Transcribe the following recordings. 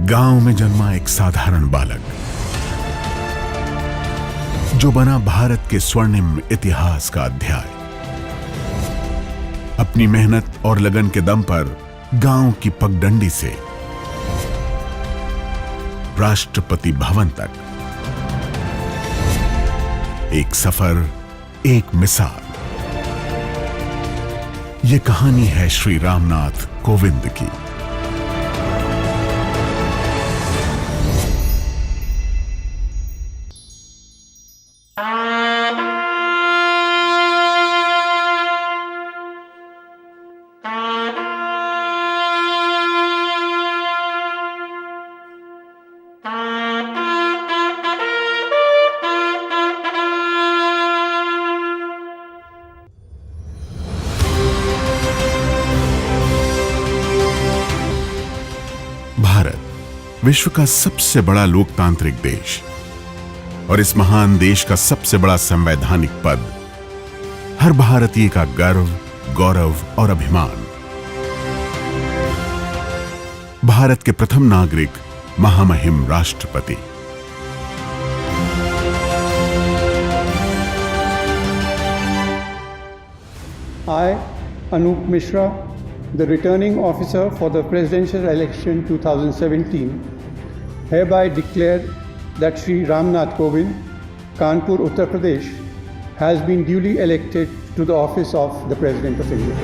गांव में जन्मा एक साधारण बालक जो बना भारत के स्वर्णिम इतिहास का अध्याय। अपनी मेहनत और लगन के दम पर गांव की पगडंडी से राष्ट्रपति भवन तक एक सफर, एक मिसाल। यह कहानी है श्री रामनाथ कोविंद की। भारत विश्व का सबसे बड़ा लोकतांत्रिक देश और इस महान देश का सबसे बड़ा संवैधानिक पद हर भारतीय का गर्व, गौरव और अभिमान। भारत के प्रथम नागरिक महामहिम राष्ट्रपति। I, Anup Mishra, the returning officer for the presidential election 2017, hereby declare that Shri Ramnath Kovind, Kanpur, Uttar Pradesh, has been duly elected to the office of the President of India.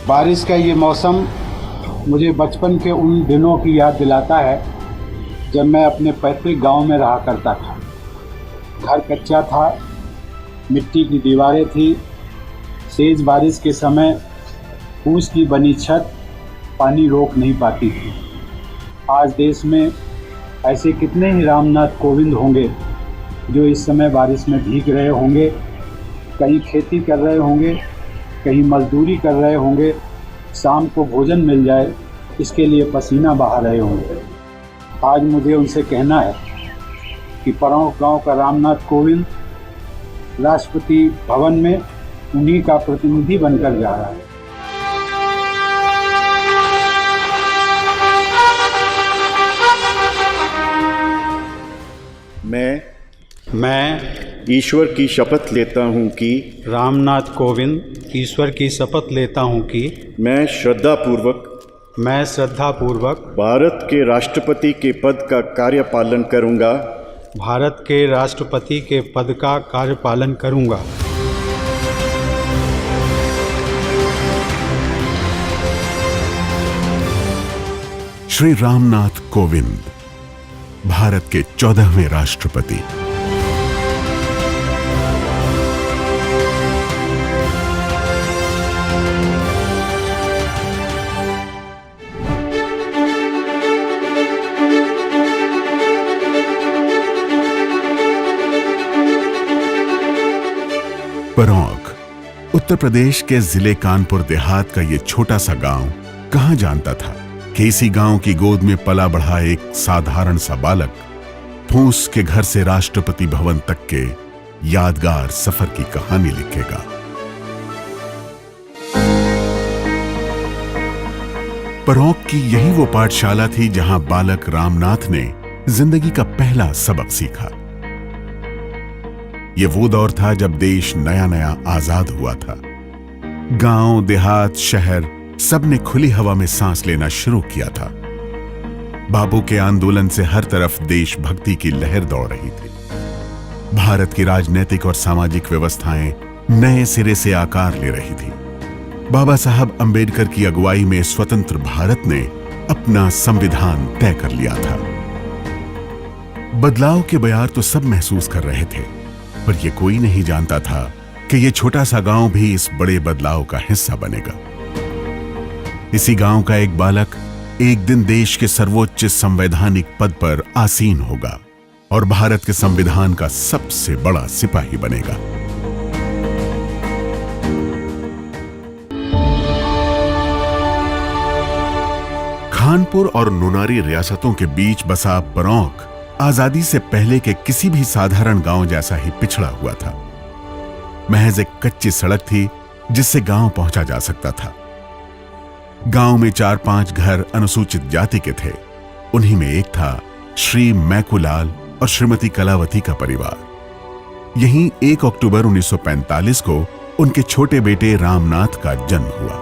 बारिश का ये मौसम मुझे बचपन के उन दिनों की याद दिलाता है जब मैं अपने पैतृक गांव में रहा करता था। घर कच्चा था, मिट्टी की दीवारें थी। तेज बारिश के समय फूस की बनी छत पानी रोक नहीं पाती थी। आज देश में ऐसे कितने ही रामनाथ कोविंद होंगे जो इस समय बारिश में भीग रहे होंगे, कहीं खेती कर रहे होंगे, कहीं मजदूरी कर रहे होंगे, शाम को भोजन मिल जाए इसके लिए पसीना बहा रहे होंगे। आज मुझे उनसे कहना है कि परौंख गांव का रामनाथ कोविंद राष्ट्रपति भवन में उन्हीं का प्रतिनिधि बनकर जा रहा है। मैं ईश्वर की शपथ लेता हूँ कि रामनाथ कोविंद ईश्वर की शपथ लेता हूँ कि मैं श्रद्धापूर्वक भारत के राष्ट्रपति के पद का कार्यपालन करूँगा। भारत के राष्ट्रपति के पद का कार्यपालन करूँगा। श्री रामनाथ कोविंद, भारत के 14वें राष्ट्रपति। परौंख उत्तर प्रदेश के जिले कानपुर देहात का ये छोटा सा गांव कहां जानता था कि इसी गांव की गोद में पला बढ़ा एक साधारण सा बालक फूस के घर से राष्ट्रपति भवन तक के यादगार सफर की कहानी लिखेगा। परौंख की यही वो पाठशाला थी जहां बालक रामनाथ ने जिंदगी का पहला सबक सीखा। ये वो दौर था जब देश नया नया आजाद हुआ था। गांव, देहात, शहर सब ने खुली हवा में सांस लेना शुरू किया था। बापू के आंदोलन से हर तरफ देशभक्ति की लहर दौड़ रही थी। भारत की राजनीतिक और सामाजिक व्यवस्थाएं नए सिरे से आकार ले रही थी। बाबा साहब अंबेडकर की अगुवाई में स्वतंत्र भारत ने अपना संविधान तय कर लिया था। बदलाव के बयार तो सब महसूस कर रहे थे, पर यह कोई नहीं जानता था कि यह छोटा सा गांव भी इस बड़े बदलाव का हिस्सा बनेगा। इसी गांव का एक बालक एक दिन देश के सर्वोच्च संवैधानिक पद पर आसीन होगा और भारत के संविधान का सबसे बड़ा सिपाही बनेगा। खानपुर और नुनारी रियासतों के बीच बसा परौंख आजादी से पहले के किसी भी साधारण गांव जैसा ही पिछड़ा हुआ था। महज एक कच्ची सड़क थी जिससे गांव पहुंचा जा सकता था। गांव में 4-5 घर अनुसूचित जाति के थे। उन्हीं में एक था श्री मैकूलाल और श्रीमती कलावती का परिवार। यहीं 1 अक्टूबर 1945 को उनके छोटे बेटे रामनाथ का जन्म हुआ।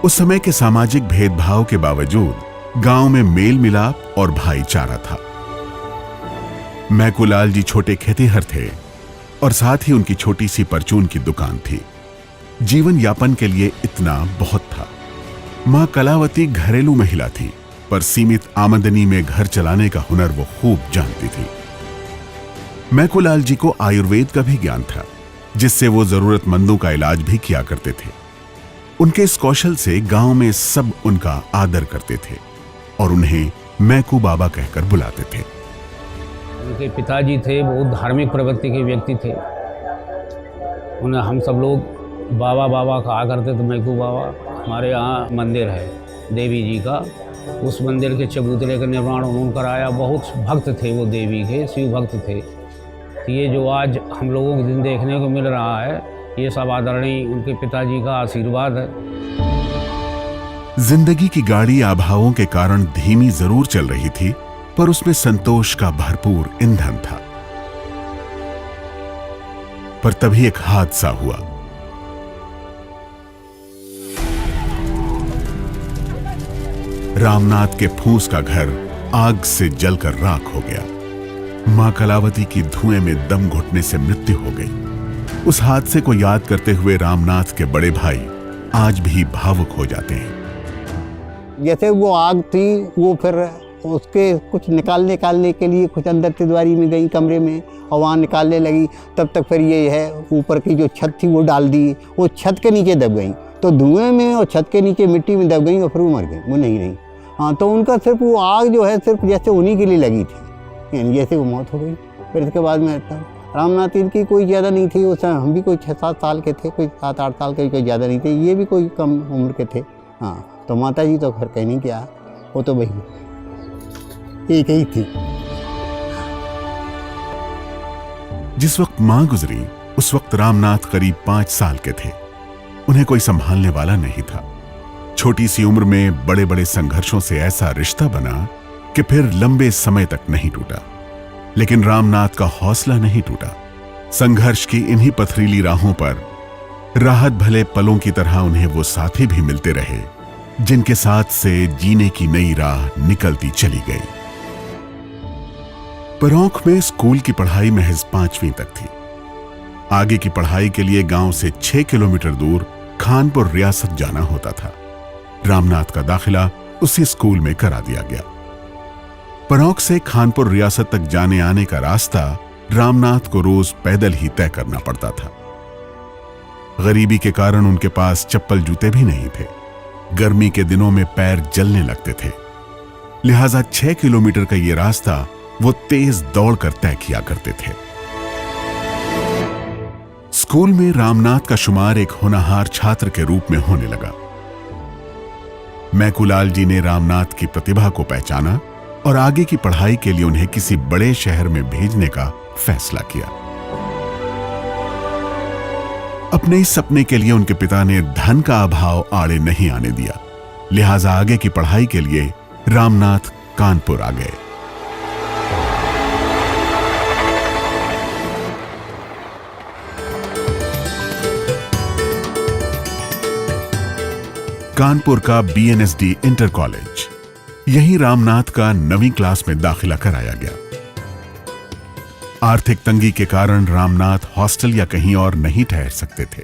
उस समय के सामाजिक भेदभाव के बावजूद गांव में मेल मिलाप और भाईचारा था। मैकूलाल जी छोटे खेतीहर थे और साथ ही उनकी छोटी सी परचून की दुकान थी। जीवन यापन के लिए इतना बहुत था। मां कलावती घरेलू महिला थी, पर सीमित आमदनी में घर चलाने का हुनर वो खूब जानती थी। मैकूलाल जी को आयुर्वेद का भी ज्ञान था, जिससे वो जरूरतमंदों का इलाज भी किया करते थे। उनके इस कौशल से गांव में सब उनका आदर करते थे और उन्हें मैकू बाबा कहकर बुलाते थे। उनके पिताजी थे, बहुत धार्मिक प्रवृत्ति के व्यक्ति थे। उन्हें हम सब लोग बाबा बाबा कहा करते थे। मैकू बाबा, हमारे यहाँ मंदिर है देवी जी का, उस मंदिर के चबूतरे का निर्माण उन्होंने कराया। बहुत भक्त थे वो देवी के, शिव भक्त थे। तो ये जो आज हम लोगों को दिन देखने को मिल रहा है, ये सब आदरणीय उनके पिताजी का आशीर्वाद है। जिंदगी की गाड़ी आभावों के कारण धीमी जरूर चल रही थी, पर उसमें संतोष का भरपूर ईंधन था। पर तभी एक हादसा हुआ। रामनाथ के फूस का घर आग से जलकर राख हो गया। मां कलावती की धुएं में दम घुटने से मृत्यु हो गई। उस हादसे को याद करते हुए रामनाथ के बड़े भाई आज भी भावुक हो जाते हैं। जैसे वो आग थी, वो फिर उसके कुछ निकालने के लिए कुछ अंदर तिजवारी में गई कमरे में और वहाँ निकालने लगी। तब तक फिर ये है ऊपर की जो छत थी वो डाल दी, वो छत के नीचे दब गई, तो धुएं में और छत के नीचे मिट्टी में दब गई और फिर वो मर गई, वो नहीं रही। हाँ, तो उनका सिर्फ वो आग जो है सिर्फ जैसे उन्हीं के लिए लगी थी, यानी जैसे वो मौत हो गई। फिर इसके बाद में रामनाथ इनकी कोई ज़्यादा नहीं थी। उस समय हम भी कोई 6-7 साल के थे, कोई 7-8 साल के, कोई ज़्यादा नहीं थे। ये भी कोई कम उम्र के थे। हाँ, तो माता जी तो खैर कहीं नहीं किया, वो तो वही एक ही थी। जिस वक्त मां गुजरी उस वक्त रामनाथ करीब 5 साल के थे। उन्हें कोई संभालने वाला नहीं था। छोटी सी उम्र में बड़े बड़े संघर्षों से ऐसा रिश्ता बना कि फिर लंबे समय तक नहीं टूटा। लेकिन रामनाथ का हौसला नहीं टूटा। संघर्ष की इन्हीं पथरीली राहों पर राहत भले पलों की तरह उन्हें वो साथी भी मिलते रहे, जिनके साथ से जीने की नई राह निकलती चली गई। परौंख में स्कूल की पढ़ाई महज 5वीं तक थी। आगे की पढ़ाई के लिए गांव से 6 किलोमीटर दूर खानपुर रियासत जाना होता था। रामनाथ का दाखिला उसी स्कूल में करा दिया गया। परौंख से खानपुर रियासत तक जाने आने का रास्ता रामनाथ को रोज पैदल ही तय करना पड़ता था। गरीबी के कारण उनके पास चप्पल जूते भी नहीं थे। गर्मी के दिनों में पैर जलने लगते थे, लिहाजा 6 किलोमीटर का ये रास्ता वो तेज दौड़कर तय किया करते थे। स्कूल में रामनाथ का शुमार एक होनहार छात्र के रूप में होने लगा। मैकूलाल जी ने रामनाथ की प्रतिभा को पहचाना और आगे की पढ़ाई के लिए उन्हें किसी बड़े शहर में भेजने का फैसला किया। अपने इस सपने के लिए उनके पिता ने धन का अभाव आड़े नहीं आने दिया, लिहाजा आगे की पढ़ाई के लिए रामनाथ कानपुर आ गए। कानपुर का BNSD इंटर कॉलेज, यहीं रामनाथ का 9वीं क्लास में दाखिला कराया गया। आर्थिक तंगी के कारण रामनाथ हॉस्टल या कहीं और नहीं ठहर सकते थे,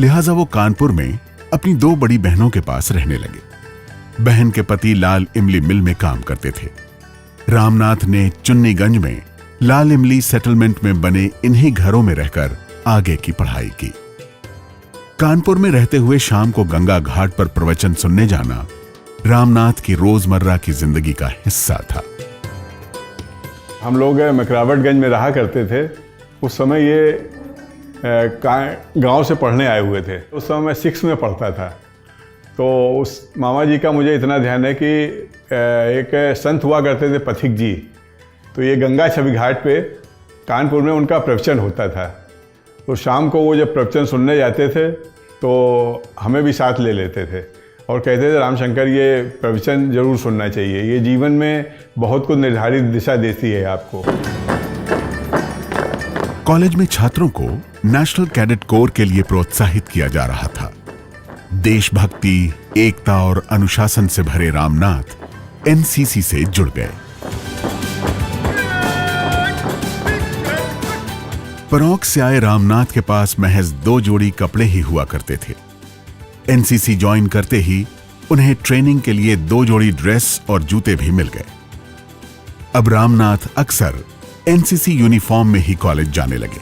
लिहाजा वो कानपुर में अपनी 2 बड़ी बहनों के पास रहने लगे। बहन के पति लाल इमली मिल में काम करते थे। रामनाथ ने चुन्नीगंज में लाल इमली सेटलमेंट में बने इन्हीं घरों में रहकर आगे की पढ़ाई की। कानपुर में रहते हुए शाम को गंगा घाट पर प्रवचन सुनने जाना रामनाथ की रोजमर्रा की जिंदगी का हिस्सा था। हम लोग मकरावटगंज में रहा करते थे। उस समय ये गांव से पढ़ने आए हुए थे। उस समय मैं 6 में पढ़ता था। तो उस मामा जी का मुझे इतना ध्यान है कि एक संत हुआ करते थे पथिक जी, तो ये गंगा छवि घाट पे कानपुर में उनका प्रवचन होता था। तो शाम को वो जब प्रवचन सुनने जाते थे तो हमें भी साथ ले लेते थे और कहते थे रामशंकर ये प्रवचन जरूर सुनना चाहिए, ये जीवन में बहुत कुछ निर्धारित दिशा देती है आपको। कॉलेज में छात्रों को नेशनल कैडेट कोर के लिए प्रोत्साहित किया जा रहा था। देशभक्ति, एकता और अनुशासन से भरे रामनाथ एनसीसी से जुड़ गए। परौक से आए रामनाथ के पास महज 2 जोड़ी कपड़े ही हुआ करते थे। एनसीसी ज्वाइन करते ही उन्हें ट्रेनिंग के लिए 2 जोड़ी ड्रेस और जूते भी मिल गए। अब रामनाथ अक्सर एनसीसी यूनिफॉर्म में ही कॉलेज जाने लगे।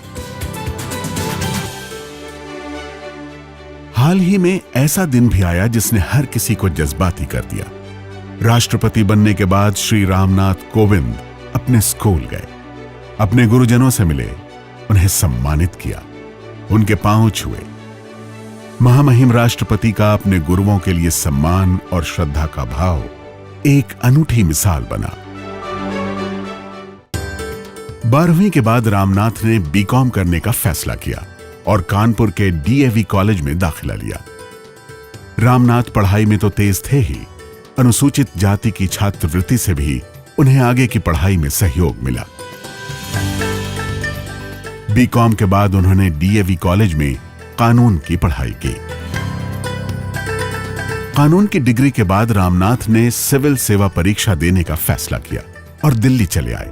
हाल ही में ऐसा दिन भी आया जिसने हर किसी को जज्बाती कर दिया। राष्ट्रपति बनने के बाद श्री रामनाथ कोविंद अपने स्कूल गए, अपने गुरुजनों से मिले, उन्हें सम्मानित किया, उनके पांव छुए। महामहिम राष्ट्रपति का अपने गुरुओं के लिए सम्मान और श्रद्धा का भाव एक अनूठी मिसाल बना। 12वीं के बाद रामनाथ ने बीकॉम करने का फैसला किया और कानपुर के डीएवी कॉलेज में दाखिला लिया। रामनाथ पढ़ाई में तो तेज थे ही, अनुसूचित जाति की छात्रवृत्ति से भी उन्हें आगे की पढ़ाई में सहयोग मिला। बीकॉम के बाद उन्होंने डीएवी कॉलेज में कानून की पढ़ाई की। कानून की डिग्री के बाद रामनाथ ने सिविल सेवा परीक्षा देने का फैसला किया और दिल्ली चले आए।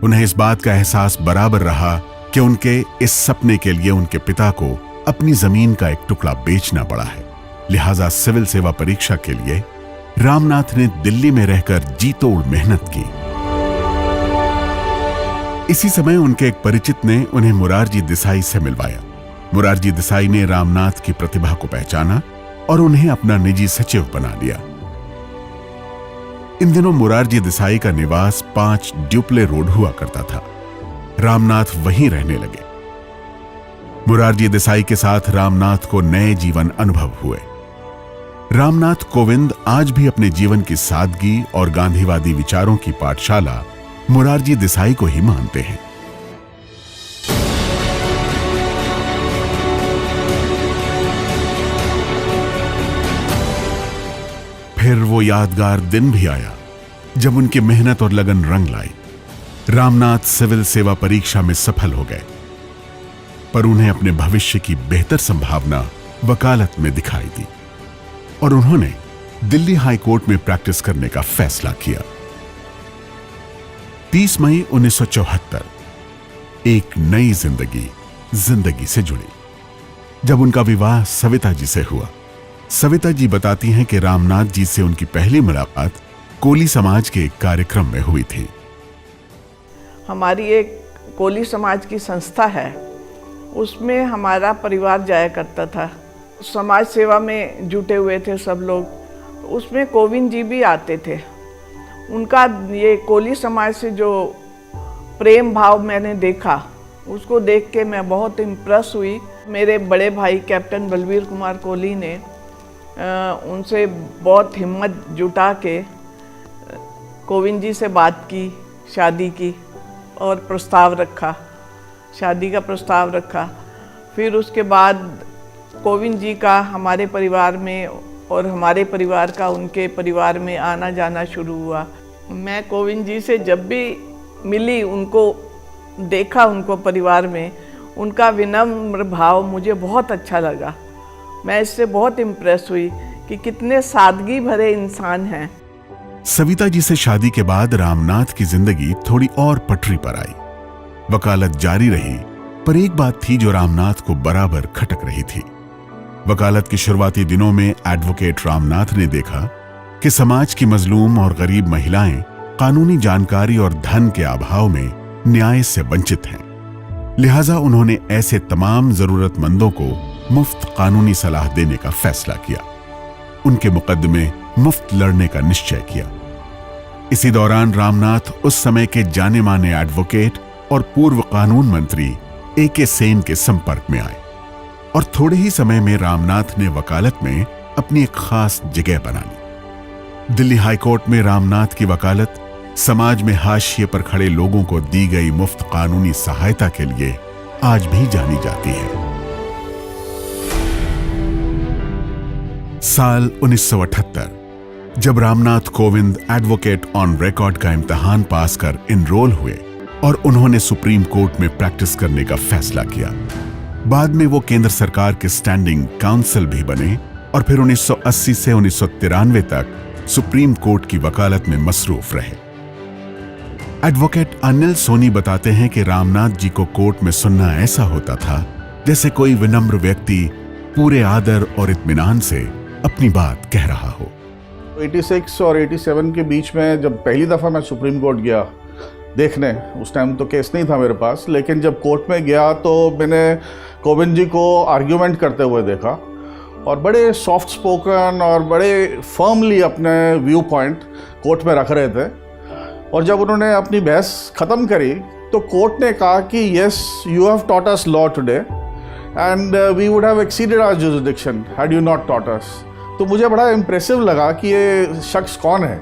उन्हें इस बात का एहसास बराबर रहा कि उनके इस सपने के लिए उनके पिता को अपनी जमीन का एक टुकड़ा बेचना पड़ा है। लिहाजा सिविल सेवा परीक्षा के लिए रामनाथ ने दिल्ली में रहकर जी तोड़ मेहनत की। इसी समय उनके एक परिचित ने उन्हें मोरारजी देसाई से मिलवाया। मोरारजी देसाई ने रामनाथ की प्रतिभा को पहचाना और उन्हें अपना निजी सचिव बना लिया। इन दिनों मोरारजी देसाई का निवास 5 ड्यूप्ले रोड हुआ करता था। रामनाथ वहीं रहने लगे। मोरारजी देसाई के साथ रामनाथ को नए जीवन अनुभव हुए। रामनाथ कोविंद आज भी अपने जीवन की सादगी और गांधीवादी विचारों की पाठशाला मोरारजी देसाई को ही मानते हैं। फिर वो यादगार दिन भी आया जब उनकी मेहनत और लगन रंग लाई। रामनाथ सिविल सेवा परीक्षा में सफल हो गए, पर उन्हें अपने भविष्य की बेहतर संभावना वकालत में दिखाई दी और उन्होंने दिल्ली हाई कोर्ट में प्रैक्टिस करने का फैसला किया। 30 मई 1974 एक नई जिंदगी से जुड़ी जब उनका विवाह सविता जी से हुआ। सविता जी बताती हैं कि रामनाथ जी से उनकी पहली मुलाकात कोली समाज के एक कार्यक्रम में हुई थी। हमारी एक कोली समाज की संस्था है, उसमें हमारा परिवार जाया करता था। समाज सेवा में जुटे हुए थे सब लोग। उसमें कोविंद जी भी आते थे। उनका ये कोली समाज से जो प्रेम भाव मैंने देखा, उसको देख के मैं बहुत इम्प्रेस हुई। मेरे बड़े भाई कैप्टन बलवीर कुमार कोली ने उनसे बहुत हिम्मत जुटा के कोविंद जी से बात की, शादी की और प्रस्ताव रखा, शादी का प्रस्ताव रखा। फिर उसके बाद कोविंद जी का हमारे परिवार में और हमारे परिवार का उनके परिवार में आना जाना शुरू हुआ। मैं कोविंद जी से जब भी मिली, उनको देखा, उनको परिवार में, उनका विनम्र भाव मुझे बहुत अच्छा लगा। मैं इससे बहुत इम्प्रेस हुई कि कितने सादगी भरे इंसान हैं। सविता जी से शादी के बाद रामनाथ की जिंदगी थोड़ी और पटरी पर आई। वकालत जारी रही, पर एक बात थी जो रामनाथ को बराबर खटक रही थी। वकालत के शुरुआती दिनों में एडवोकेट रामनाथ ने देखा कि समाज की मजलूम और गरीब महिलाएं कानूनी जानकारी और धन के अभाव में न्याय से वंचित हैं। लिहाजा उन्होंने ऐसे तमाम जरूरतमंदों को मुफ्त कानूनी सलाह देने का फैसला किया। उनके मुकदमे मुफ्त लड़ने का निश्चय किया। इसी दौरान रामनाथ उस समय के जाने माने एडवोकेट और पूर्व कानून मंत्री ए.के. सेन के संपर्क में आए और थोड़े ही समय में रामनाथ ने वकालत में अपनी एक खास जगह बना ली। दिल्ली हाईकोर्ट में रामनाथ की वकालत समाज में हाशिए पर खड़े लोगों को दी गई मुफ्त कानूनी सहायता के लिए आज भी जानी जाती है। साल 1978, जब Ramnath Kovind advocate on record का इम्तिहान पास कर इनरोल हुए और उन्होंने सुप्रीम कोर्ट में प्रैक्टिस करने का फैसला किया। बाद में वो केंद्र सरकार के स्टैंडिंग काउंसिल भी बने और फिर 1980 से 1993 तक सुप्रीम कोर्ट की वकालत में मसरूफ रहे। एडवोकेट अनिल सोनी बताते हैं कि रामनाथ जी को कोर्ट में सुनना ऐसा होता था जैसे कोई विनम्र व्यक्ति पूरे आदर और इत्मीनान से अपनी बात कह रहा हो। 86 और 87 के बीच में जब पहली दफ़ा मैं सुप्रीम कोर्ट गया देखने, उस टाइम तो केस नहीं था मेरे पास, लेकिन जब कोर्ट में गया तो मैंने कोविंद जी को आर्ग्यूमेंट करते हुए देखा और बड़े सॉफ्ट स्पोकन और बड़े फर्मली अपने व्यू पॉइंट कोर्ट में रख रहे थे। और जब उन्होंने अपनी बहस ख़त्म करी तो कोर्ट ने कहा कि yes, you have taught us law today and we would have exceeded our jurisdiction had you not taught us. तो मुझे बड़ा इम्प्रेसिव लगा कि ये शख्स कौन है।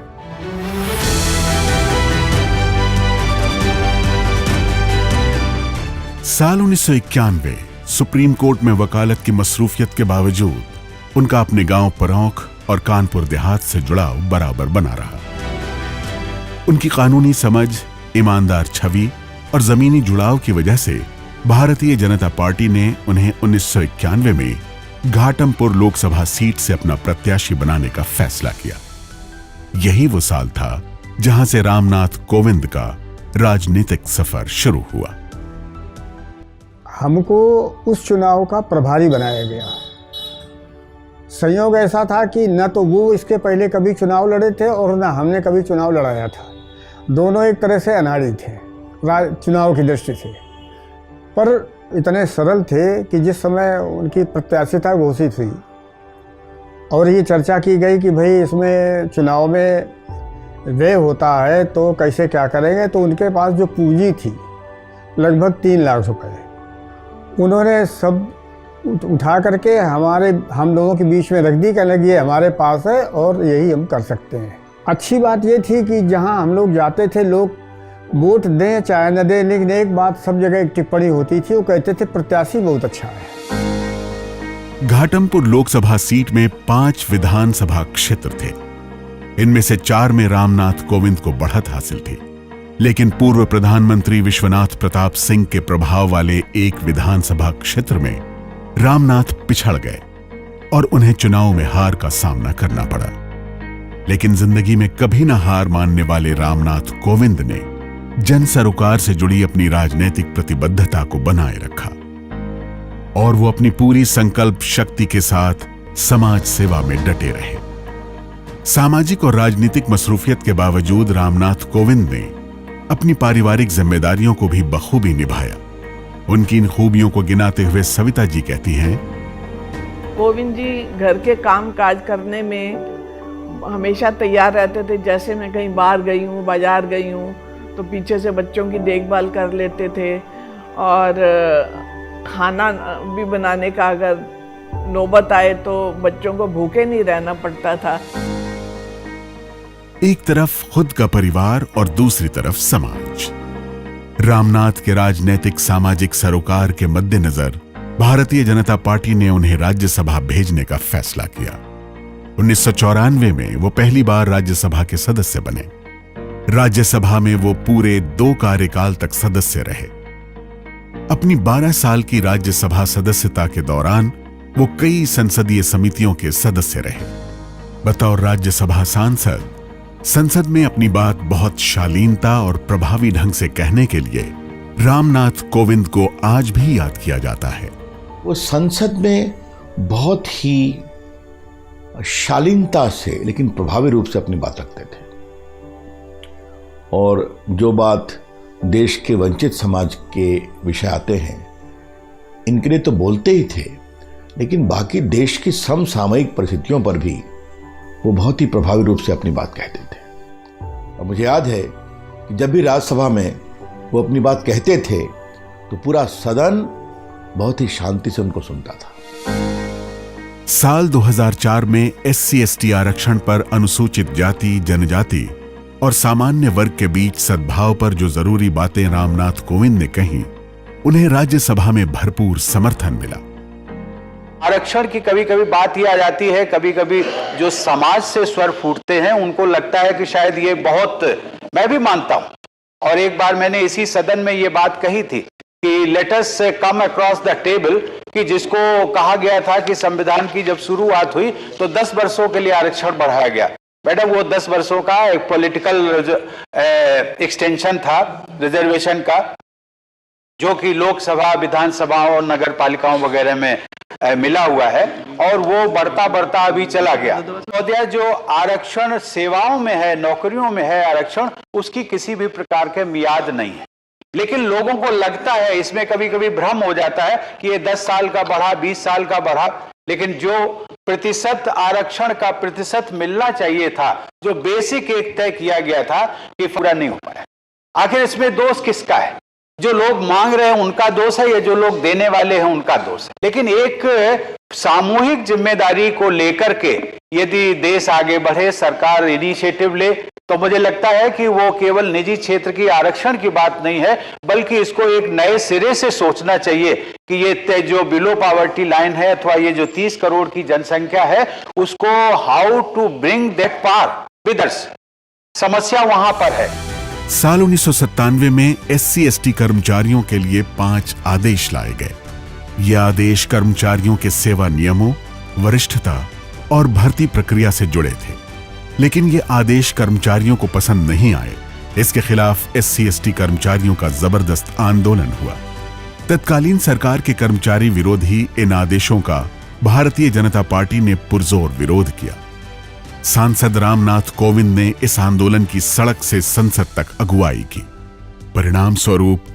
साल 1991 सुप्रीम कोर्ट में वकालत की मसरूफियत के बावजूद उनका अपने गांव परौंख और कानपुर देहात से जुड़ाव बराबर बना रहा। उनकी कानूनी समझ, ईमानदार छवि और जमीनी जुड़ाव की वजह से भारतीय जनता पार्टी ने उन्हें 1991 में घाटमपुर लोकसभा सीट से अपना प्रत्याशी बनाने का फैसला किया। यही वो साल था जहां से रामनाथ कोविंद का राजनीतिक सफर शुरू हुआ। हमको उस चुनाव का प्रभारी बनाया गया। संयोग ऐसा था कि न तो वो इसके पहले कभी चुनाव लड़े थे और न हमने कभी चुनाव लड़ाया था। दोनों एक तरह से अनाड़ी थे चुनाव की दृष्टि से, पर इतने सरल थे कि जिस समय उनकी प्रत्याशिता घोषित हुई और ये चर्चा की गई कि भाई इसमें चुनाव में व्यय होता है तो कैसे क्या करेंगे, तो उनके पास जो पूंजी थी लगभग 3 लाख रुपए, उन्होंने सब उठा करके हम लोगों के बीच में रख दी, कहने लगी हमारे पास है और यही हम कर सकते हैं। अच्छी बात ये थी कि जहां हम लोग जाते थे लोग वोट दें चाहे न दें, लेकिन एक बात सब जगह एक टिप्पणी होती थी, वो कहते थे प्रत्याशी बहुत अच्छा है। घाटमपुर लोकसभा सीट में 5 विधानसभा क्षेत्र थे। इनमें से 4 में रामनाथ कोविंद को बढ़त हासिल थी, लेकिन पूर्व प्रधानमंत्री विश्वनाथ प्रताप सिंह के प्रभाव वाले एक विधानसभा क्षेत्र में रामनाथ पिछड़ गए और उन्हें चुनाव में हार का सामना करना पड़ा। लेकिन जिंदगी में कभी न हार मानने वाले रामनाथ कोविंद ने जन सरोकार से जुड़ी अपनी राजनीतिक प्रतिबद्धता को बनाए रखा और वो अपनी पूरी संकल्प शक्ति के साथ समाज सेवा में डटे रहे। सामाजिक और राजनीतिक मसरूफियत के बावजूद रामनाथ कोविंद ने अपनी पारिवारिक जिम्मेदारियों को भी बखूबी निभाया। उनकी इन खूबियों को गिनाते हुए सविता जी कहती हैं, कोविंद जी घर के काम काज करने में हमेशा तैयार रहते थे। जैसे मैं कहीं बाहर गई हूँ, बाजार गई हूँ, तो पीछे से बच्चों की देखभाल कर लेते थे और खाना भी बनाने का अगर नौबत आए तो बच्चों को भूखे नहीं रहना पड़ता था। एक तरफ खुद का परिवार और दूसरी तरफ समाज। रामनाथ के राजनीतिक सामाजिक सरोकार के मद्देनजर भारतीय जनता पार्टी ने उन्हें राज्यसभा भेजने का फैसला किया। 1994 में वो पहली बार राज्यसभा के सदस्य बने। राज्यसभा में वो पूरे 2 कार्यकाल तक सदस्य रहे। अपनी 12 साल की राज्यसभा सदस्यता के दौरान वो कई संसदीय समितियों के सदस्य रहे। बतौर राज्यसभा सांसद संसद में अपनी बात बहुत शालीनता और प्रभावी ढंग से कहने के लिए रामनाथ कोविंद को आज भी याद किया जाता है। वो संसद में बहुत ही शालीनता से लेकिन प्रभावी रूप से अपनी बात रखते थे और जो बात देश के वंचित समाज के विषय आते हैं इनके लिए तो बोलते ही थे, लेकिन बाकी देश की समसामयिक परिस्थितियों पर भी वो बहुत ही प्रभावी रूप से अपनी बात कहते थे। और मुझे याद है कि जब भी राज्यसभा में वो अपनी बात कहते थे तो पूरा सदन बहुत ही शांति से उनको सुनता था। साल 2004 में SC/ST आरक्षण पर अनुसूचित जाति, जनजाति और सामान्य वर्ग के बीच सद्भाव पर जो जरूरी बातें रामनाथ कोविंद ने कही, उन्हें राज्यसभा में भरपूर समर्थन मिला। आरक्षण की कभी कभी बात ही आ जाती है, कभी कभी जो समाज से स्वर फूटते हैं उनको लगता है कि शायद ये बहुत, मैं भी मानता हूं। और एक बार मैंने इसी सदन में ये बात कही थी कि let us come across the table, कि जिसको कहा गया था कि संविधान की जब शुरुआत हुई तो 10 वर्षों के लिए आरक्षण बढ़ाया गया। मैडम, वो 10 वर्षों का एक पॉलिटिकल एक्सटेंशन था रिजर्वेशन का, जो कि लोकसभा, विधानसभा और नगर पालिकाओं वगैरह में मिला हुआ है, और वो बढ़ता बढ़ता अभी चला गया। महोदय, जो आरक्षण सेवाओं में है, नौकरियों में है आरक्षण, उसकी किसी भी प्रकार के मियाद नहीं है। लेकिन लोगों को लगता है, इसमें कभी कभी भ्रम हो जाता है कि ये 10 साल का बढ़ा, 20 साल का बढ़ा, लेकिन जो प्रतिशत आरक्षण का प्रतिशत मिलना चाहिए था, जो बेसिक एक तय किया गया था, कि पूरा नहीं हो पाया। आखिर इसमें दोष किसका है? जो लोग मांग रहे हैं उनका दोष है या जो लोग देने वाले हैं उनका दोष है? लेकिन एक सामूहिक जिम्मेदारी को लेकर के यदि देश आगे बढ़े, सरकार इनिशिएटिव ले, तो मुझे लगता है कि वो केवल निजी क्षेत्र की आरक्षण की बात नहीं है, बल्कि इसको एक नए सिरे से सोचना चाहिए कि ये जो बिलो पॉवर्टी लाइन है, अथवा ये जो 30 करोड़ की जनसंख्या है, उसको how to bring that par with us. समस्या वहां पर है। साल 1997 में SC/ST कर्मचारियों के लिए 5 आदेश लाए गए। ये आदेश कर्मचारियों के सेवा नियमों, वरिष्ठता और भर्ती प्रक्रिया से जुड़े थे, लेकिन ये आदेश कर्मचारियों को पसंद नहीं आए। इसके खिलाफ SC/ST कर्मचारियों का जबरदस्त आंदोलन हुआ। तत्कालीन सरकार के कर्मचारी विरोधी इन आदेशों का भारतीय जनता पार्टी ने पुरजोर विरोध किया। सांसद रामनाथ कोविंद ने इस आंदोलन की सड़क से संसद तक अगुवाई की। परिणाम स्वरूप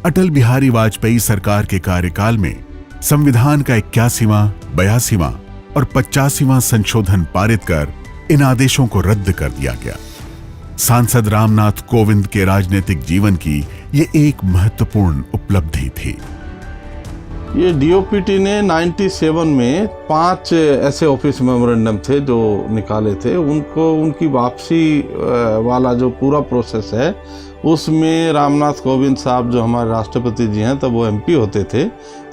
अटल बिहारी वाजपेयी सरकार के कार्यकाल में संविधान का 81वां, 82वां और 85वां संशोधन पारित कर इन आदेशों को रद्द कर दिया गया। सांसद रामनाथ कोविंद के राजनीतिक जीवन की ये एक महत्वपूर्ण उपलब्धि थी। ये DOPT ने 97 में 5 ऐसे ऑफिस मेमोरेंडम थे जो निकाले थे। उनको उनकी वापसी वाला जो पूरा प्रोसेस है, उसमें रामनाथ कोविंद साहब, जो हमारे राष्ट्रपति जी हैं, तब वो MP होते थे,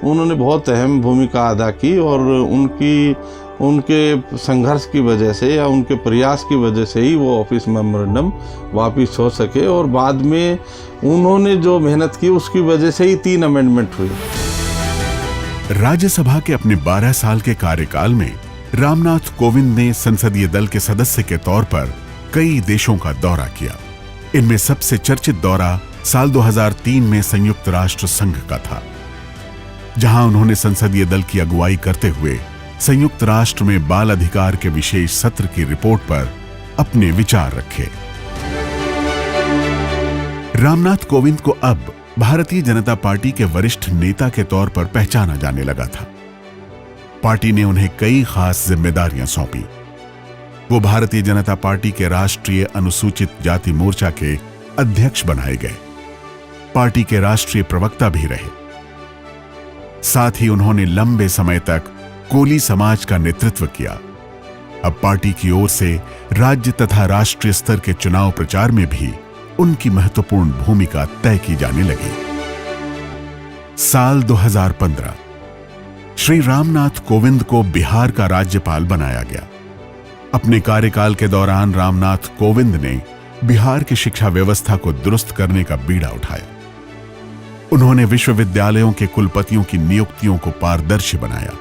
उन्होंने बहुत अहम भूमिका अदा की। और उनके संघर्ष की वजह से या उनके प्रयास की वजह से ही वो ऑफिस मेमोरेंडम वापस हो सके। और बाद में उन्होंने जो मेहनत की उसकी वजह से ही 3 अमेंडमेंट हुए। राज्यसभा के अपने 12 साल के कार्यकाल में रामनाथ कोविंद ने संसदीय दल के सदस्य के तौर पर कई देशों का दौरा किया। इनमें सबसे चर्चित दौरा साल 2003 में संयुक्त राष्ट्र संघ का था, जहां उन्होंने संसदीय दल की अगुवाई करते हुए संयुक्त राष्ट्र में बाल अधिकार के विशेष सत्र की रिपोर्ट पर अपने विचार रखे। रामनाथ कोविंद को अब भारतीय जनता पार्टी के वरिष्ठ नेता के तौर पर पहचाना जाने लगा था। पार्टी ने उन्हें कई खास जिम्मेदारियां सौंपी। वो भारतीय जनता पार्टी के राष्ट्रीय अनुसूचित जाति मोर्चा के अध्यक्ष बनाए गए। पार्टी के राष्ट्रीय प्रवक्ता भी रहे। साथ ही उन्होंने लंबे समय तक कोली समाज का नेतृत्व किया। अब पार्टी की ओर से राज्य तथा राष्ट्रीय स्तर के चुनाव प्रचार में भी उनकी महत्वपूर्ण भूमिका तय की जाने लगी। साल 2015 श्री रामनाथ कोविंद को बिहार का राज्यपाल बनाया गया। अपने कार्यकाल के दौरान रामनाथ कोविंद ने बिहार की शिक्षा व्यवस्था को दुरुस्त करने का बीड़ा उठाया। उन्होंने विश्वविद्यालयों के कुलपतियों की नियुक्तियों को पारदर्शी बनाया।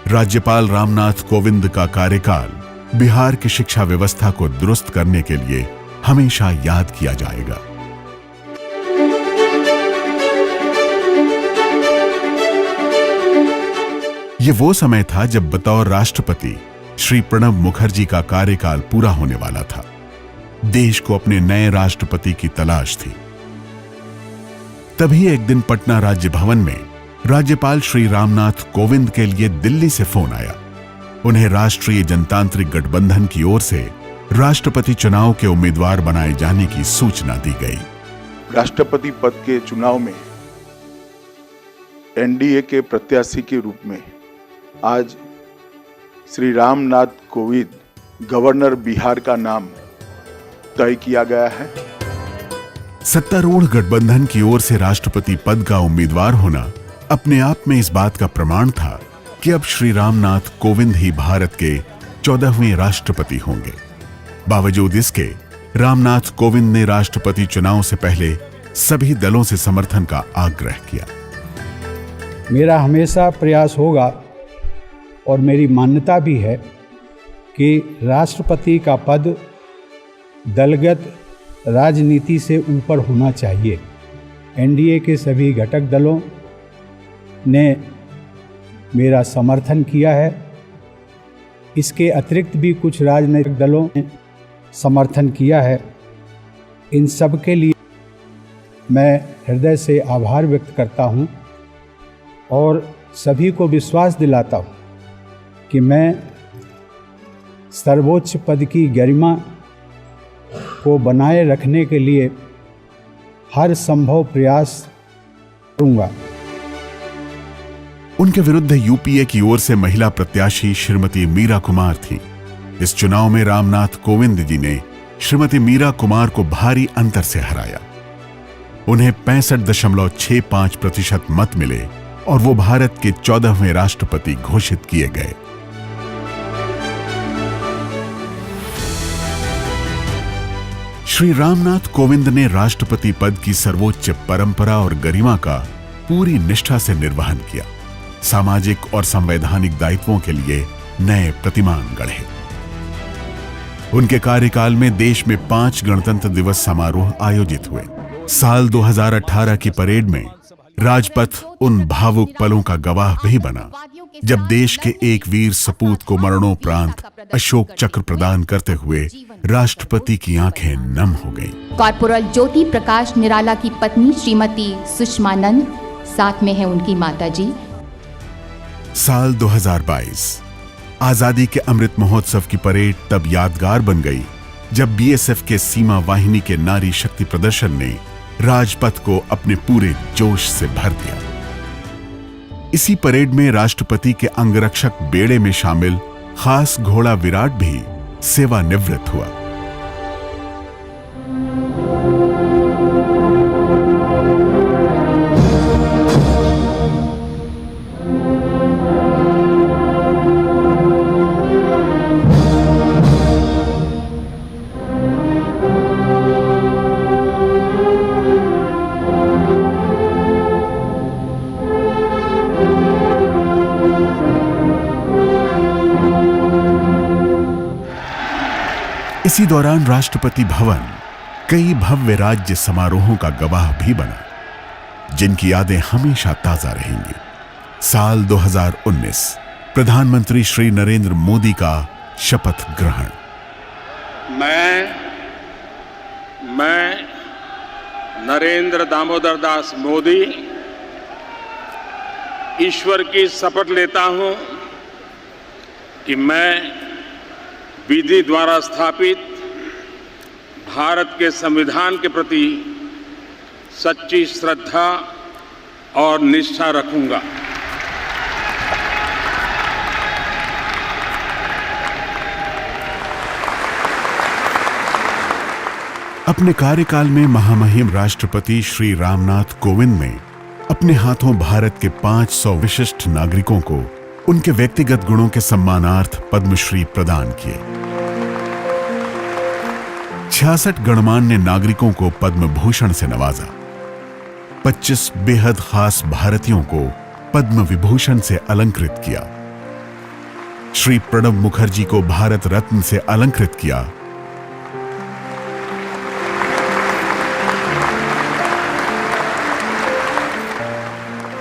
राज्यपाल रामनाथ कोविंद का कार्यकाल बिहार की शिक्षा व्यवस्था को दुरुस्त करने के लिए हमेशा याद किया जाएगा। यह वो समय था जब बतौर राष्ट्रपति श्री प्रणब मुखर्जी का कार्यकाल पूरा होने वाला था। देश को अपने नए राष्ट्रपति की तलाश थी। तभी एक दिन पटना राज्य भवन में राज्यपाल श्री रामनाथ कोविंद के लिए दिल्ली से फोन आया। उन्हें राष्ट्रीय जनतांत्रिक गठबंधन की ओर से राष्ट्रपति चुनाव के उम्मीदवार बनाए जाने की सूचना दी गई। राष्ट्रपति पद के चुनाव में NDA के प्रत्याशी के रूप में आज श्री रामनाथ कोविंद गवर्नर बिहार का नाम तय किया गया है। सत्तारूढ़ गठबंधन की ओर से राष्ट्रपति पद का उम्मीदवार होना अपने आप में इस बात का प्रमाण था कि अब श्री रामनाथ कोविंद ही भारत के 14वें राष्ट्रपति होंगे। बावजूद इसके रामनाथ कोविंद ने राष्ट्रपति चुनाव से पहले सभी दलों से समर्थन का आग्रह किया। मेरा हमेशा प्रयास होगा और मेरी मान्यता भी है कि राष्ट्रपति का पद दलगत राजनीति से ऊपर होना चाहिए। एनडीए के सभी घटक दलों ने मेरा समर्थन किया है। इसके अतिरिक्त भी कुछ राजनीतिक दलों ने समर्थन किया है। इन सब के लिए मैं हृदय से आभार व्यक्त करता हूं और सभी को विश्वास दिलाता हूं कि मैं सर्वोच्च पद की गरिमा को बनाए रखने के लिए हर संभव प्रयास करूंगा। उनके विरुद्ध यूपीए की ओर से महिला प्रत्याशी श्रीमती मीरा कुमार थी। इस चुनाव में रामनाथ कोविंद जी ने श्रीमती मीरा कुमार को भारी अंतर से हराया। उन्हें 65.65% मत मिले और वो भारत के 14वें राष्ट्रपति घोषित किए गए। श्री रामनाथ कोविंद ने राष्ट्रपति पद की सर्वोच्च परंपरा और गरिमा का पूरी निष्ठा से निर्वहन किया। सामाजिक और संवैधानिक दायित्वों के लिए नए प्रतिमान गढ़े। उनके कार्यकाल में देश में 5 गणतंत्र दिवस समारोह आयोजित हुए। साल 2018 की परेड में राजपथ उन भावुक पलों का गवाह भी बना जब देश के एक वीर सपूत को मरणोपरांत अशोक चक्र प्रदान करते हुए राष्ट्रपति की आंखें नम हो गईं। कॉर्पोरल ज्योति प्रकाश निराला की पत्नी श्रीमती सुषमा नंद, साथ में है उनकी माताजी। साल 2022 आजादी के अमृत महोत्सव की परेड तब यादगार बन गई जब बीएसएफ के सीमा वाहिनी के नारी शक्ति प्रदर्शन ने राजपथ को अपने पूरे जोश से भर दिया। इसी परेड में राष्ट्रपति के अंगरक्षक बेड़े में शामिल खास घोड़ा विराट भी सेवानिवृत्त हुआ। इसी दौरान राष्ट्रपति भवन कई भव्य राज्य समारोहों का गवाह भी बना, जिनकी यादें हमेशा ताजा रहेंगी। साल 2019 प्रधानमंत्री श्री नरेंद्र मोदी का शपथ ग्रहण। मैं नरेंद्र दामोदर दास मोदी ईश्वर की शपथ लेता हूं कि मैं विधि द्वारा स्थापित भारत के संविधान के प्रति सच्ची श्रद्धा और निष्ठा रखूंगा। अपने कार्यकाल में महामहिम राष्ट्रपति श्री रामनाथ कोविंद ने अपने हाथों भारत के 500 विशिष्ट नागरिकों को उनके व्यक्तिगत गुणों के सम्मानार्थ पद्मश्री प्रदान किए। 66 गणमान्य नागरिकों को पद्म भूषण से नवाजा। 25 बेहद खास भारतीयों को पद्म विभूषण से अलंकृत किया। श्री प्रणब मुखर्जी को भारत रत्न से अलंकृत किया।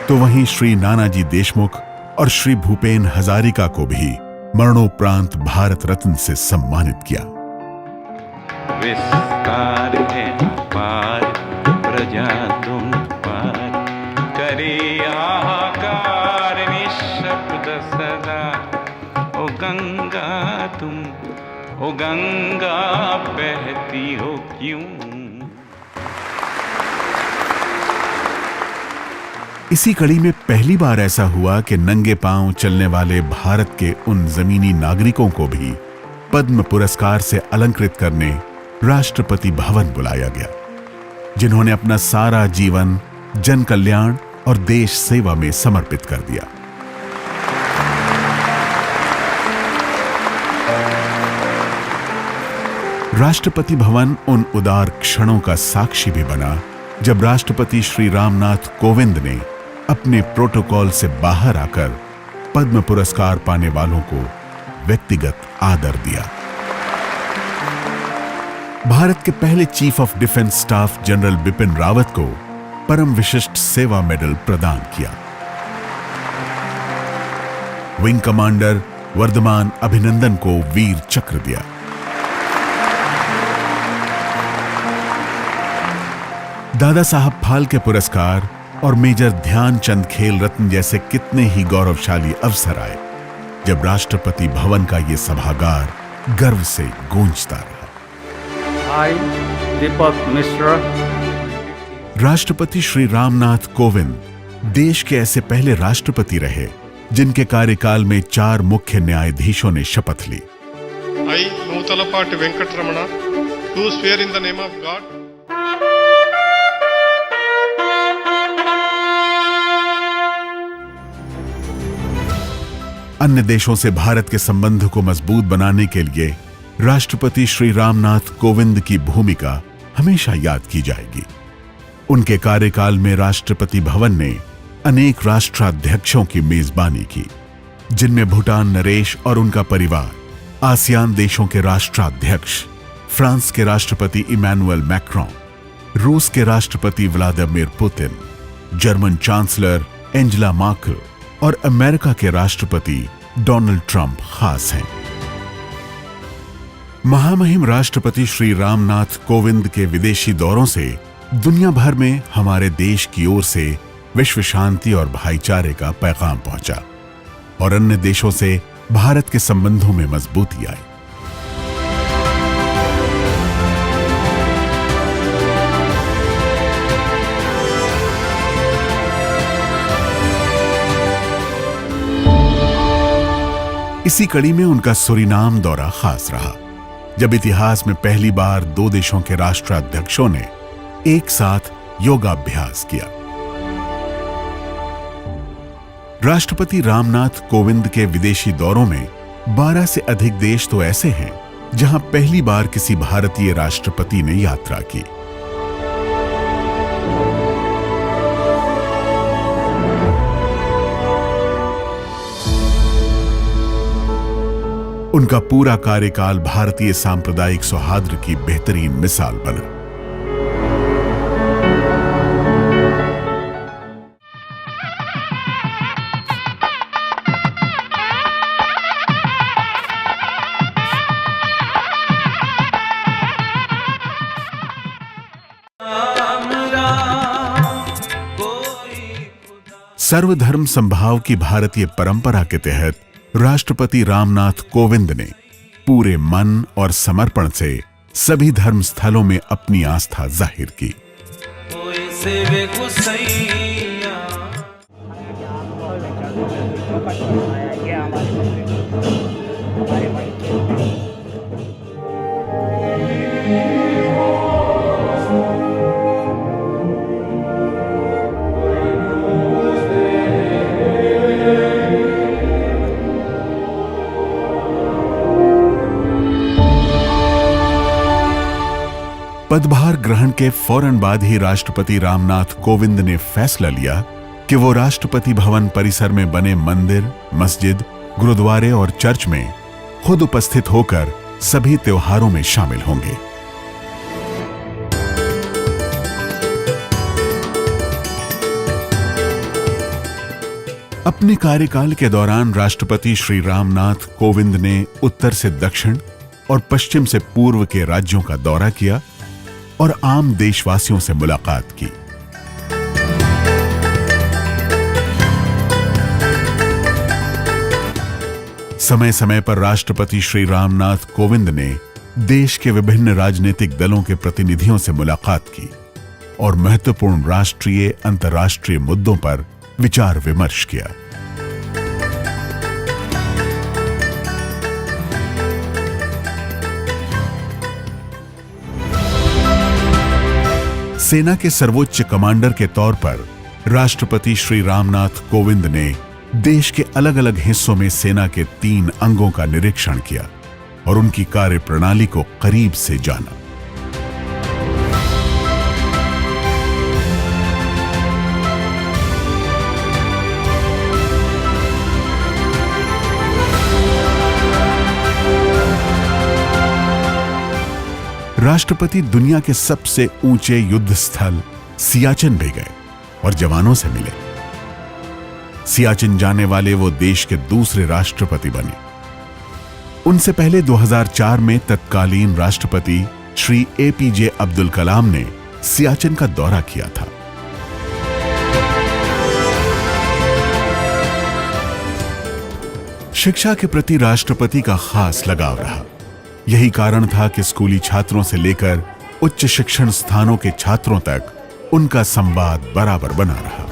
तो वहीं श्री नानाजी देशमुख और श्री भूपेन हजारिका को भी मरणोपरांत भारत रत्न से सम्मानित किया। विस्तार है पार प्रजा तुम पार करे आहाकार निःशब्द सदा। ओ गंगा तुम, ओ गंगा बहती हो क्यों। इसी कड़ी में पहली बार ऐसा हुआ कि नंगे पांव चलने वाले भारत के उन जमीनी नागरिकों को भी पद्म पुरस्कार से अलंकृत करने राष्ट्रपति भवन बुलाया गया। जिन्होंने अपना सारा जीवन जन कल्याण और देश सेवा में समर्पित कर दिया। राष्ट्रपति भवन उन उदार क्षणों का साक्षी भी बना जब राष्ट्रपति श्री रामनाथ कोविंद ने अपने प्रोटोकॉल से बाहर आकर पद्म पुरस्कार पाने वालों को व्यक्तिगत आदर दिया। भारत के पहले chief of defence staff general Bipin Rawat को परम विशिष्ट सेवा मेडल प्रदान किया। विंग कमांडर वर्धमान अभिनंदन को वीर चक्र दिया। दादा साहब फाल्के पुरस्कार और मेजर ध्यानचंद खेल रत्न जैसे कितने ही गौरवशाली अवसर आए जब राष्ट्रपति भवन का ये सभागार गर्व से गूंजता रहा। I, दीपक मिश्रा, राष्ट्रपति श्री रामनाथ कोविंद देश के ऐसे पहले राष्ट्रपति रहे जिनके कार्यकाल में 4 मुख्य न्यायाधीशों ने शपथ ली। I, नूतलपाटी Venkataraman, do swear in the name of God. अन्य देशों से भारत के संबंध को मजबूत बनाने के लिए राष्ट्रपति श्री रामनाथ कोविंद की भूमिका हमेशा याद की जाएगी। उनके कार्यकाल में राष्ट्रपति भवन ने अनेक राष्ट्राध्यक्षों की मेजबानी की, जिनमें भूटान नरेश और उनका परिवार, आसियान देशों के राष्ट्राध्यक्ष, फ्रांस के राष्ट्रपति इमैनुअल मैक्रोन, रूस के राष्ट्रपति Vladimir Putin, German chancellor Angela Merkel और अमेरिका के राष्ट्रपति डोनाल्ड ट्रंप खास हैं। महामहिम राष्ट्रपति श्री रामनाथ कोविंद के विदेशी दौरों से दुनिया भर में हमारे देश की ओर से विश्व शांति और भाईचारे का पैगाम पहुंचा और अन्य देशों से भारत के संबंधों में मजबूती आई। इसी कड़ी में उनका सूरीनाम दौरा खास रहा, जब इतिहास में पहली बार 2 देशों के राष्ट्राध्यक्षों ने एक साथ योगाभ्यास किया। राष्ट्रपति रामनाथ कोविंद के विदेशी दौरों में 12 से अधिक देश तो ऐसे हैं जहां पहली बार किसी भारतीय राष्ट्रपति ने यात्रा की। उनका पूरा कार्यकाल भारतीय सांप्रदायिक सौहार्द की बेहतरीन मिसाल बना। सर्वधर्म संभाव की भारतीय परंपरा के तहत राष्ट्रपति रामनाथ कोविंद ने पूरे मन और समर्पण से सभी धर्म स्थलों में अपनी आस्था जाहिर की। पदभार ग्रहण के फौरन बाद ही राष्ट्रपति रामनाथ कोविंद ने फैसला लिया कि वो राष्ट्रपति भवन परिसर में बने मंदिर, मस्जिद, गुरुद्वारे और चर्च में खुद उपस्थित होकर सभी त्योहारों में शामिल होंगे। अपने कार्यकाल के दौरान राष्ट्रपति श्री रामनाथ कोविंद ने उत्तर से दक्षिण और पश्चिम से पूर्व के राज्यों का दौरा किया और आम देशवासियों से मुलाकात की। समय समय पर राष्ट्रपति श्री रामनाथ कोविंद ने देश के विभिन्न राजनीतिक दलों के प्रतिनिधियों से मुलाकात की और महत्वपूर्ण राष्ट्रीय अंतर्राष्ट्रीय मुद्दों पर विचार विमर्श किया। सेना के सर्वोच्च कमांडर के तौर पर राष्ट्रपति श्री रामनाथ कोविंद ने देश के अलग अलग हिस्सों में सेना के 3 अंगों का निरीक्षण किया और उनकी कार्यप्रणाली को करीब से जाना। राष्ट्रपति दुनिया के सबसे ऊंचे युद्ध स्थल सियाचिन भी गए और जवानों से मिले। सियाचिन जाने वाले वो देश के दूसरे राष्ट्रपति बने। उनसे पहले 2004 में तत्कालीन राष्ट्रपति श्री APJ अब्दुल कलाम ने सियाचिन का दौरा किया था। शिक्षा के प्रति राष्ट्रपति का खास लगाव रहा। यही कारण था कि स्कूली छात्रों से लेकर उच्च शिक्षण स्थानों के छात्रों तक उनका संवाद बराबर बना रहा।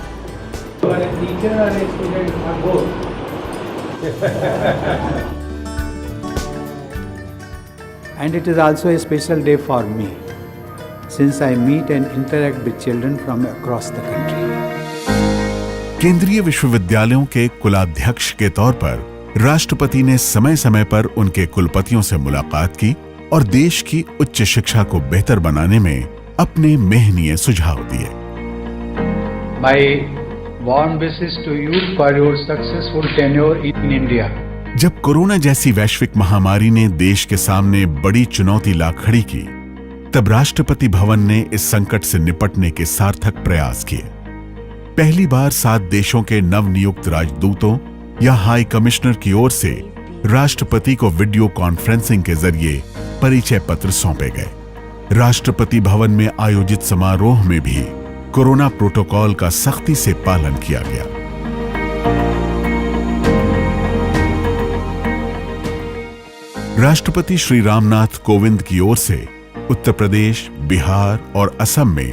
And it is also a special day for me, since I meet and interact with children from across the country. केंद्रीय विश्वविद्यालयों के कुलाध्यक्ष के तौर पर राष्ट्रपति ने समय समय पर उनके कुलपतियों से मुलाकात की और देश की उच्च शिक्षा को बेहतर बनाने में अपने मेहनीय सुझाव दिए। My warm wishes to you for your successful tenure in India. जब कोरोना जैसी वैश्विक महामारी ने देश के सामने बड़ी चुनौती ला खड़ी की, तब राष्ट्रपति भवन ने इस संकट से निपटने के सार्थक प्रयास किए। पहली बार 7 देशों के नवनियुक्त राजदूतों या हाई कमिश्नर की ओर से राष्ट्रपति को वीडियो कॉन्फ्रेंसिंग के जरिए परिचय पत्र सौंपे गए। राष्ट्रपति भवन में आयोजित समारोह में भी कोरोना प्रोटोकॉल का सख्ती से पालन किया गया। राष्ट्रपति श्री रामनाथ कोविंद की ओर से उत्तर प्रदेश, बिहार और असम में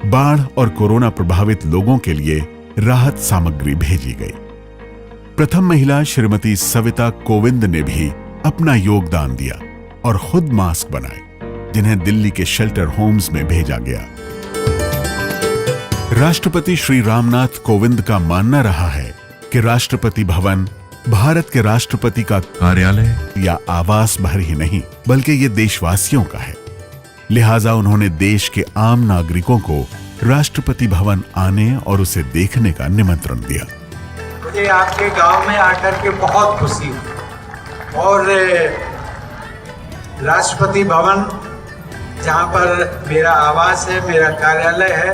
बाढ़ और कोरोना प्रभावित लोगों के लिए राहत सामग्री भेजी गई। प्रथम महिला श्रीमती सविता कोविंद ने भी अपना योगदान दिया और खुद मास्क बनाए, जिन्हें दिल्ली के शेल्टर होम्स में भेजा गया। राष्ट्रपति श्री रामनाथ कोविंद का मानना रहा है कि राष्ट्रपति भवन भारत के राष्ट्रपति का कार्यालय या आवास भर ही नहीं, बल्कि ये देशवासियों का है। लिहाजा उन्होंने देश के आम नागरिकों को राष्ट्रपति भवन आने और उसे देखने का निमंत्रण दिया। मुझे आपके गांव में आकर के बहुत खुशी हुई और राष्ट्रपति भवन जहां पर मेरा आवास है, मेरा कार्यालय है,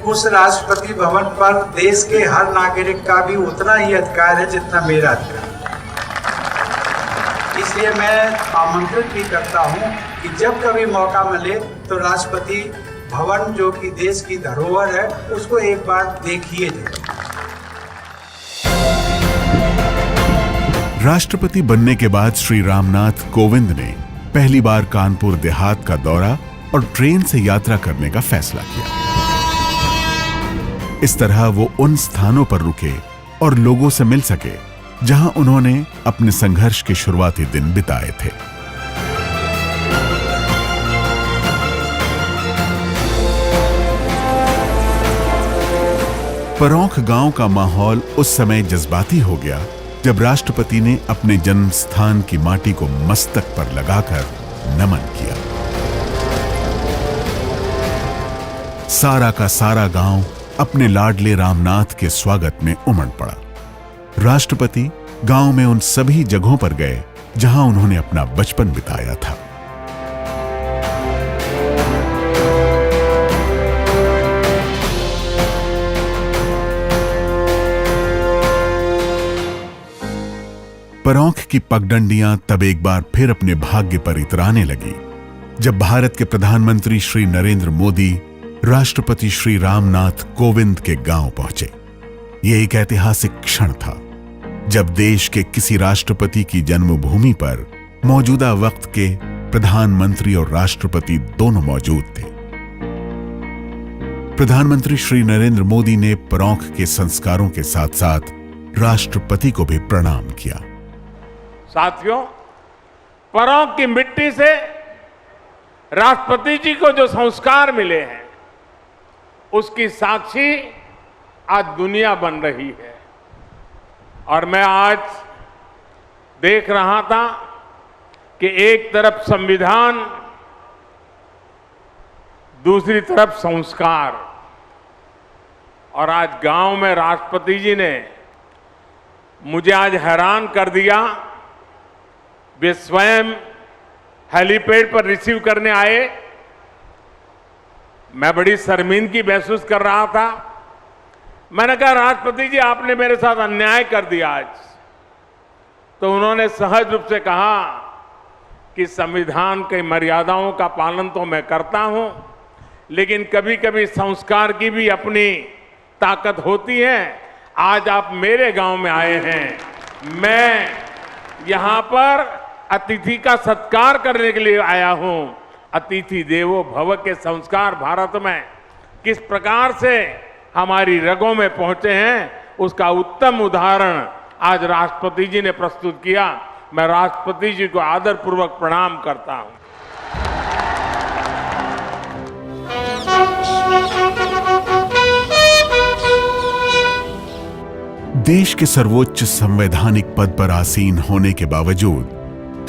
उस राष्ट्रपति भवन पर देश के हर नागरिक का भी उतना ही अधिकार है जितना मेरा अधिकार। इसलिए मैं आमंत्रित भी करता हूं कि जब कभी मौका मिले तो राष्ट्रपति भवन जो कि देश की धरोहर है उसको एक बार देखिए। राष्ट्रपति बनने के बाद श्री रामनाथ कोविंद ने पहली बार कानपुर देहात का दौरा और ट्रेन से यात्रा करने का फैसला किया। इस तरह वो उन स्थानों पर रुके और लोगों से मिल सके जहां उन्होंने अपने संघर्ष के शुरुआती दिन बिताए थे। परौंख गांव का माहौल उस समय जज्बाती हो गया जब राष्ट्रपति ने अपने जन्म स्थान की माटी को मस्तक पर लगाकर नमन किया। सारा का सारा गांव अपने लाडले रामनाथ के स्वागत में उमड़ पड़ा। राष्ट्रपति गांव में उन सभी जगहों पर गए जहां उन्होंने अपना बचपन बिताया था। परौंख की पगडंडियां तब एक बार फिर अपने भाग्य पर इतराने लगी जब भारत के प्रधानमंत्री श्री नरेंद्र मोदी राष्ट्रपति श्री रामनाथ कोविंद के गांव पहुंचे। यह एक ऐतिहासिक क्षण था जब देश के किसी राष्ट्रपति की जन्मभूमि पर मौजूदा वक्त के प्रधानमंत्री और राष्ट्रपति दोनों मौजूद थे। प्रधानमंत्री श्री नरेंद्र मोदी ने परौंख के संस्कारों के साथ साथ राष्ट्रपति को भी प्रणाम किया। साथियों, परौंख की मिट्टी से राष्ट्रपति जी को जो संस्कार मिले हैं उसकी साक्षी आज दुनिया बन रही है। और मैं आज देख रहा था कि एक तरफ संविधान, दूसरी तरफ संस्कार, और आज गांव में राष्ट्रपति जी ने मुझे आज हैरान कर दिया। वे स्वयं हेलीपैड पर रिसीव करने आए। मैं बड़ी शर्मिंदगी महसूस कर रहा था। मैंने कहा, राष्ट्रपति जी आपने मेरे साथ अन्याय कर दिया आज। तो उन्होंने सहज रूप से कहा कि संविधान की मर्यादाओं का पालन तो मैं करता हूं, लेकिन कभी कभी संस्कार की भी अपनी ताकत होती है। आज आप मेरे गांव में आए हैं, मैं यहां पर अतिथि का सत्कार करने के लिए आया हूं। अतिथि देवो भव के संस्कार भारत में किस प्रकार से हमारी रगों में पहुंचे हैं, उसका उत्तम उदाहरण आज राष्ट्रपति जी ने प्रस्तुत किया। मैं राष्ट्रपति जी को आदरपूर्वक प्रणाम करता हूं। देश के सर्वोच्च संवैधानिक पद पर आसीन होने के बावजूद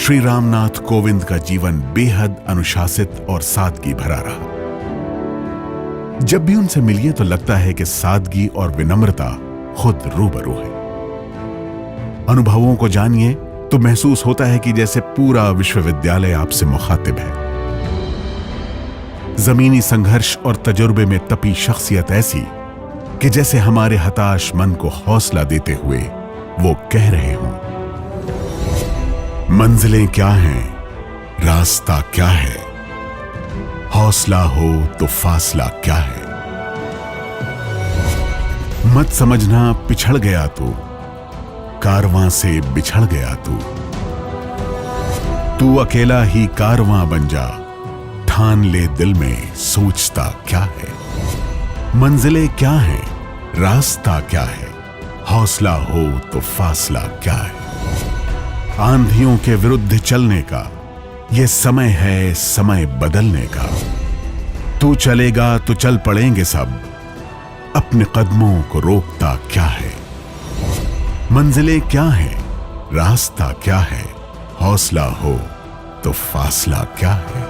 श्री रामनाथ कोविंद का जीवन बेहद अनुशासित और सादगी भरा रहा। जब भी उनसे मिलिए तो लगता है कि सादगी और विनम्रता खुद रूबरू है। अनुभवों को जानिए तो महसूस होता है कि जैसे पूरा विश्वविद्यालय आपसे मुखातिब है। जमीनी संघर्ष और तजुर्बे में तपी शख्सियत ऐसी कि जैसे हमारे हताश मन को हौसला देते हुए वो कह रहे हों, मंजिलें क्या हैं, रास्ता क्या है, हौसला हो तो फासला क्या है। मत समझना पिछड़ गया तू, कारवां से बिछड़ गया तू अकेला ही कारवां बन जा, ठान ले दिल में सोचता क्या है। मंजिलें क्या हैं, रास्ता क्या है, हौसला हो तो फासला क्या है। आंधियों के विरुद्ध चलने का ये समय है, समय बदलने का। तू चलेगा तो चल पड़ेंगे सब, अपने कदमों को रोकता क्या है। मंजिलें क्या है, रास्ता क्या है, हौसला हो तो फासला क्या है।